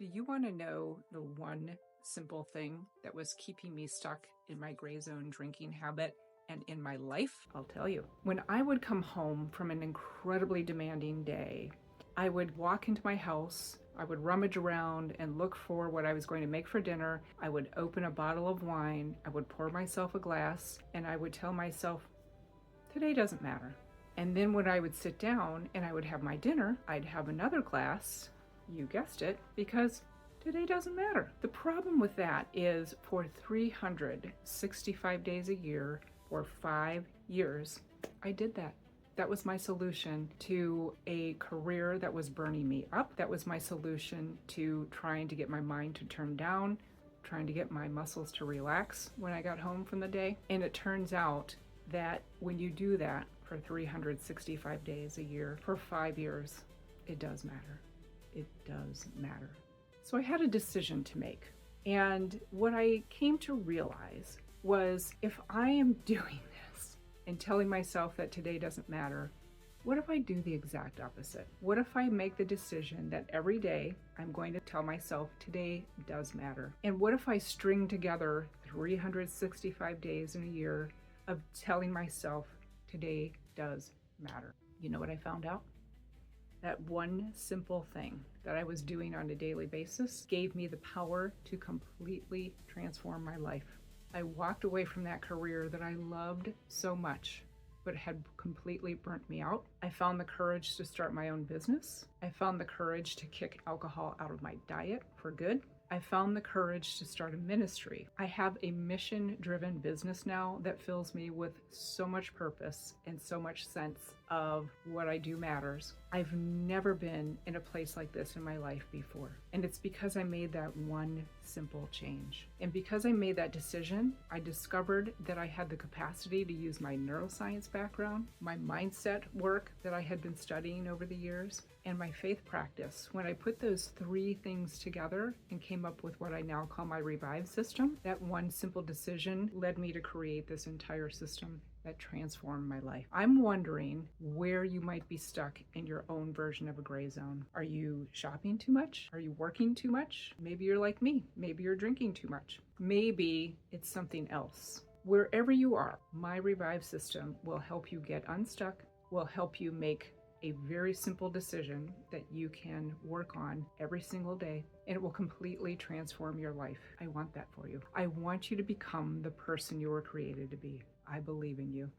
Do you want to know the one simple thing that was keeping me stuck in my gray zone drinking habit and in my life? I'll tell you. When I would come home from an incredibly demanding day, I would walk into my house, I would rummage around and look for what I was going to make for dinner. I would open a bottle of wine, I would pour myself a glass, and I would tell myself, today doesn't matter. And then when I would sit down and I would have my dinner, I'd have another glass, you guessed it, because today doesn't matter. The problem with that is for 365 days a year for 5 years, I did that. That was my solution to a career that was burning me up. That was my solution to trying to get my mind to turn down, trying to get my muscles to relax when I got home from the day. And it turns out that when you do that for 365 days a year for 5 years, it does matter. It does matter. So I had a decision to make. And what I came to realize was if I am doing this and telling myself that today doesn't matter, what if I do the exact opposite? What if I make the decision that every day I'm going to tell myself today does matter? And what if I string together 365 days in a year of telling myself today does matter? You know what I found out? That one simple thing that I was doing on a daily basis gave me the power to completely transform my life. I walked away from that career that I loved so much, but had completely burnt me out. I found the courage to start my own business. I found the courage to kick alcohol out of my diet for good. I found the courage to start a ministry. I have a mission-driven business now that fills me with so much purpose and so much sense of what I do matters. I've never been in a place like this in my life before. And it's because I made that one simple change. And because I made that decision, I discovered that I had the capacity to use my neuroscience background, my mindset work that I had been studying over the years, and my faith practice. When I put those three things together and came up with what I now call my Revive system, that one simple decision led me to create this entire system that transformed my life. I'm wondering where you might be stuck in your own version of a gray zone. Are you shopping too much? Are you working too much? Maybe you're like me. Maybe you're drinking too much. Maybe it's something else. Wherever you are, my Revive system will help you get unstuck, will help you make a very simple decision that you can work on every single day, and it will completely transform your life. I want that for you. I want you to become the person you were created to be. I believe in you.